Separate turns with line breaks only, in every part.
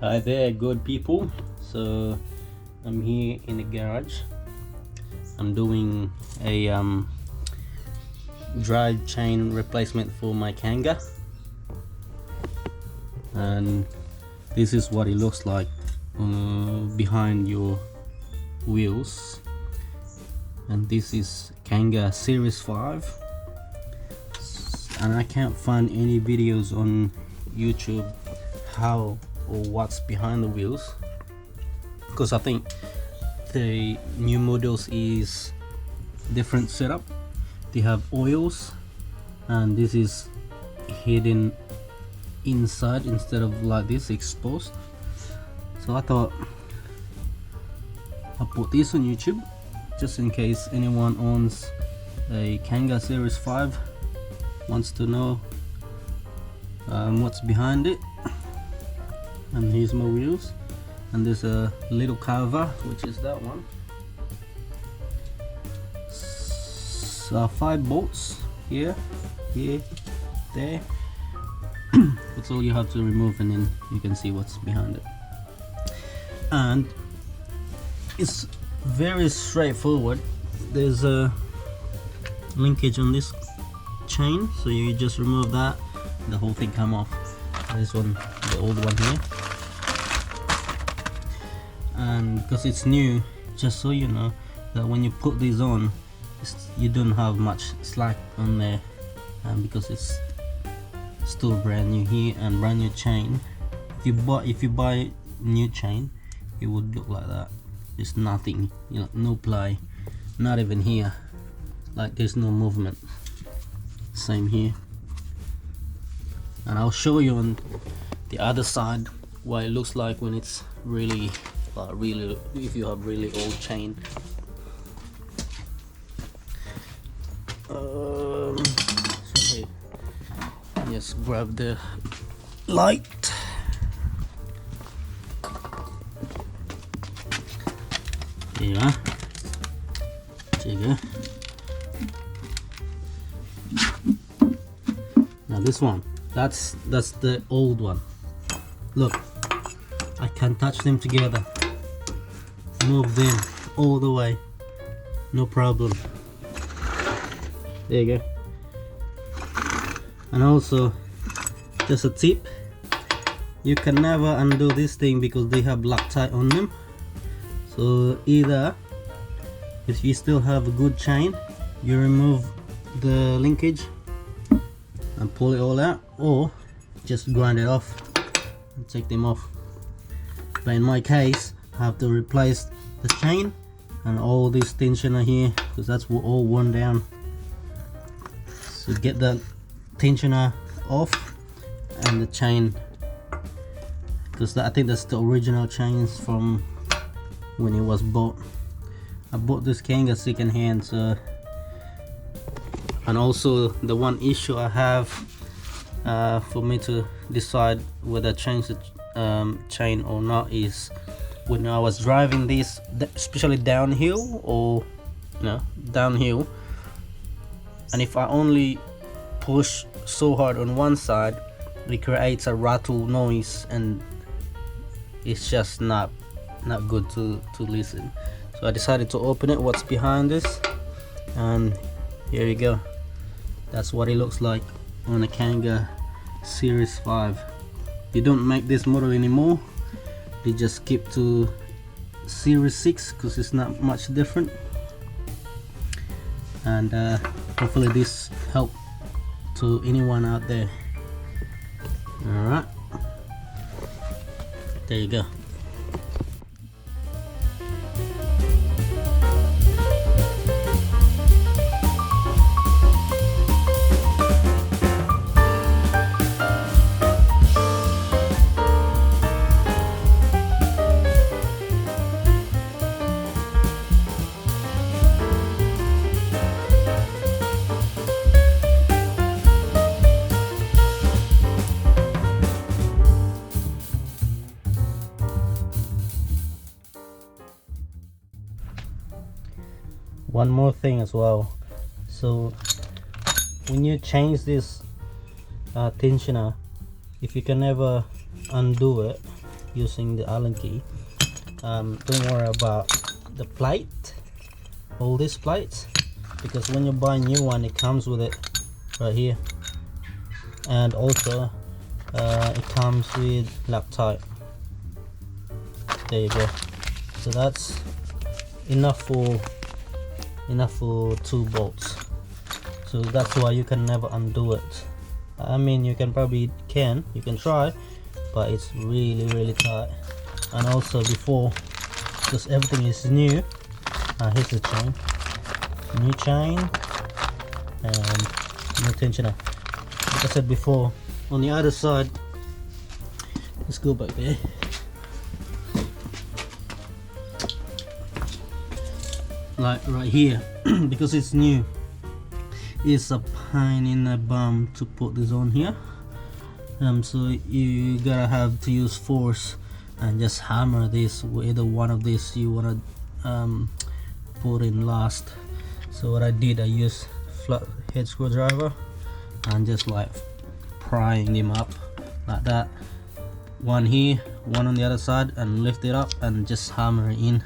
Hi there, good people. So I'm here in the garage. I'm doing a drive chain replacement for my Kanga, and this is what it looks like behind your wheels. And this is Kanga Series 5, and I can't find any videos on YouTube how or what's behind the wheels, because I think the new models is different setup. They have oils, and this is hidden inside instead of like this exposed. So I thought I'll put this on YouTube just in case anyone owns a Kanga Series 5, wants to know what's behind it. And here's my wheels, and there's a little cover, which is that one. So 5 bolts here, there. That's all you have to remove, and then you can see what's behind it. And it's very straightforward. There's a linkage on this chain, so you just remove that, the whole thing come off. This one, the old one here. And because it's new, just so you know that when you put these on, you don't have much slack on there, and because it's still brand new here and brand new chain. If you buy new chain, it would look like that. There's nothing, no ply, not even here, like there's no movement. Same here. And I'll show you on the other side what it looks like when it's really if you have really old chain. So just grab the light. There you are. There you go. Now this one, that's the old one. Look, I can touch them together, move them all the way, no problem. There you go. And also, just a tip, you can never undo this thing because they have Loctite on them. So either, if you still have a good chain, you remove the linkage and pull it all out, or just grind it off and take them off. But in my case, I have to replace the chain and all this tensioner here, because that's all worn down. So get that tensioner off and the chain, because I think that's the original chains from when it was bought. I bought this Kanga second hand. So, and also the one issue I have for me to decide whether to change the chain or not is when I was driving this, especially downhill or downhill, and if I only push so hard on one side, it creates a rattle noise, and it's just not good to listen. So I decided to open it, what's behind this, and here you go. That's what it looks like on a Kanga Series 5. They don't make this model anymore. They just skip to Series 6 because it's not much different. And hopefully this helped to anyone out there. Alright, there you go. One more thing as well. So when you change this tensioner, if you can never undo it, using the Allen key. Don't worry about the plate, all these plates, because when you buy a new one it comes with it right here, and also it comes with Loctite. There you go. So that's enough for 2 bolts. So that's why you can never undo it. I mean, you can try, but it's really tight. And also before, because everything is new, here's the chain, new chain and new tensioner. Like I said before, on the other side, let's go back there. Like right here, because it's new, it's a pain in the bum to put this on here. So you gotta have to use force and just hammer this, either one of these you wanna put in last. So what I did, I used flat head screwdriver and just like prying them up like that, one here, one on the other side, and lift it up and just hammer it in,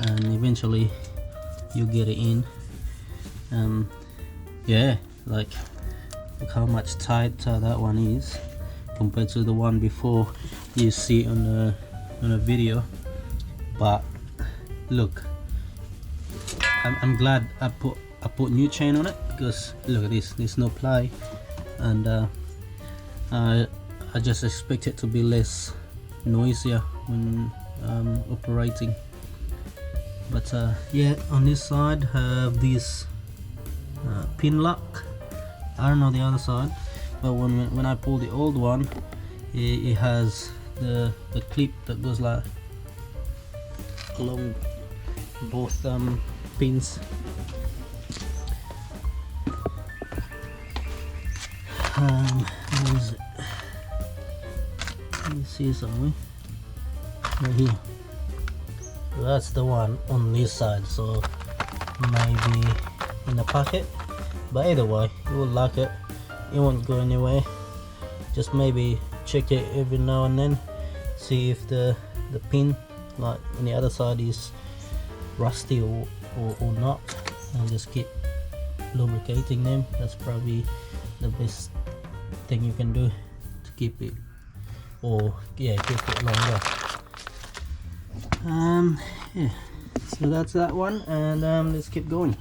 and eventually you get it in. Yeah, like look how much tighter that one is compared to the one before you see on the video. But look, I'm glad I put new chain on it, because look at this, there's no ply, and I just expect it to be less noisier when operating. But yeah, on this side have this pin lock. I don't know the other side, but when I pull the old one, it has the clip that goes like along both pins. Where is it? Let me see somewhere right here. So that's the one on this side, so maybe in the pocket, but either way you will lock it, it won't go anywhere. Just maybe check it every now and then, see if the pin like on the other side is rusty or not, and just keep lubricating them. That's probably the best thing you can do to keep it, or yeah, keep it longer. Yeah, so that's that one, and let's keep going.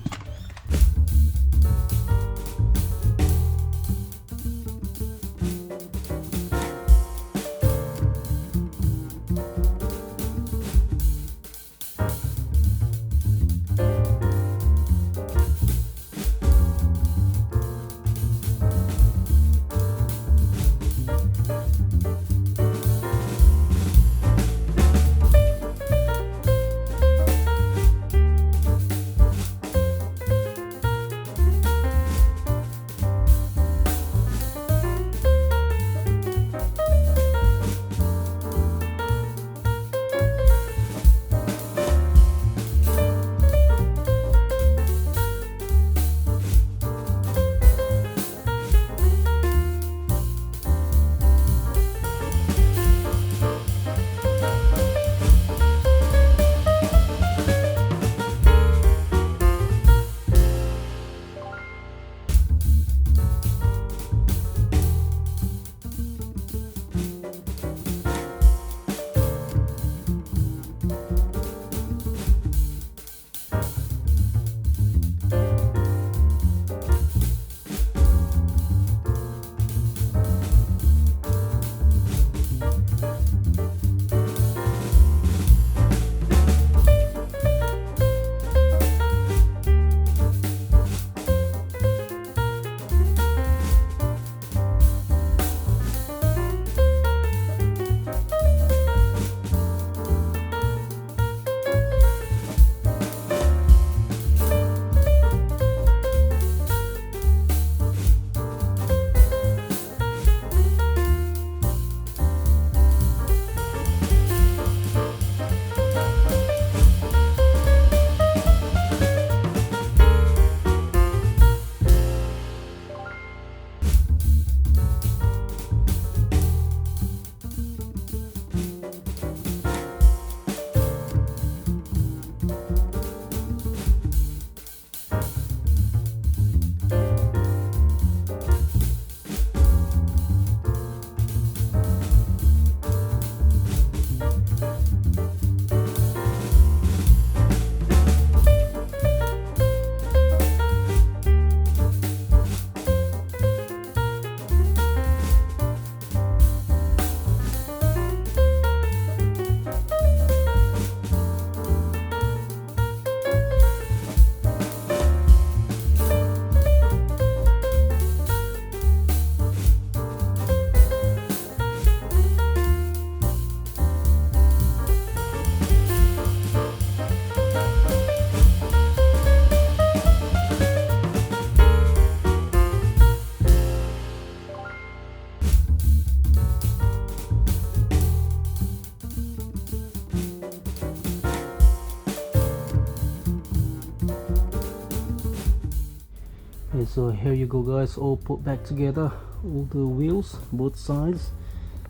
Okay, so here you go guys, all put back together, all the wheels, both sides,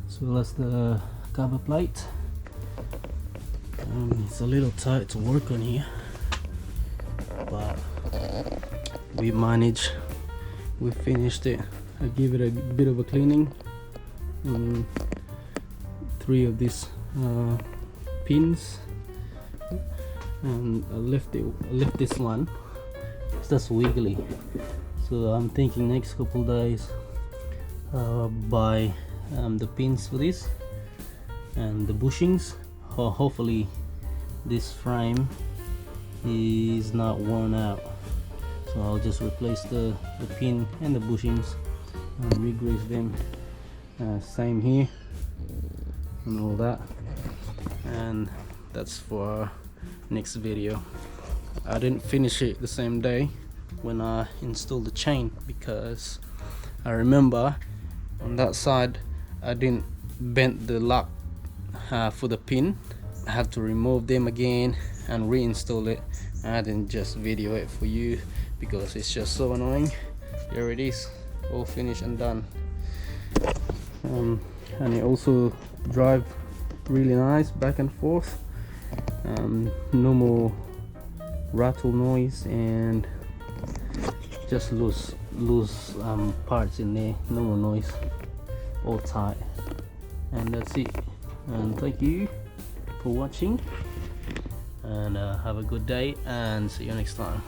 as well as the cover plate. It's a little tight to work on here, but we managed, we finished it. I give it a bit of a cleaning. 3 of these pins, and I left this one. It's just wiggly, so I'm thinking next couple days buy the pins for this and the bushings. Hopefully this frame is not worn out, so I'll just replace the pin and the bushings and regrease them. Same here and all that, and that's for next video. I didn't finish it the same day when I installed the chain, because I remember on that side I didn't bend the lock for the pin. I have to remove them again and reinstall it. I didn't just video it for you because it's just so annoying. Here it is, all finished and done. And it also drive really nice back and forth. No more rattle noise, and just loose parts in there, no more noise, all tight. And that's it, and thank you for watching, and have a good day, and see you next time.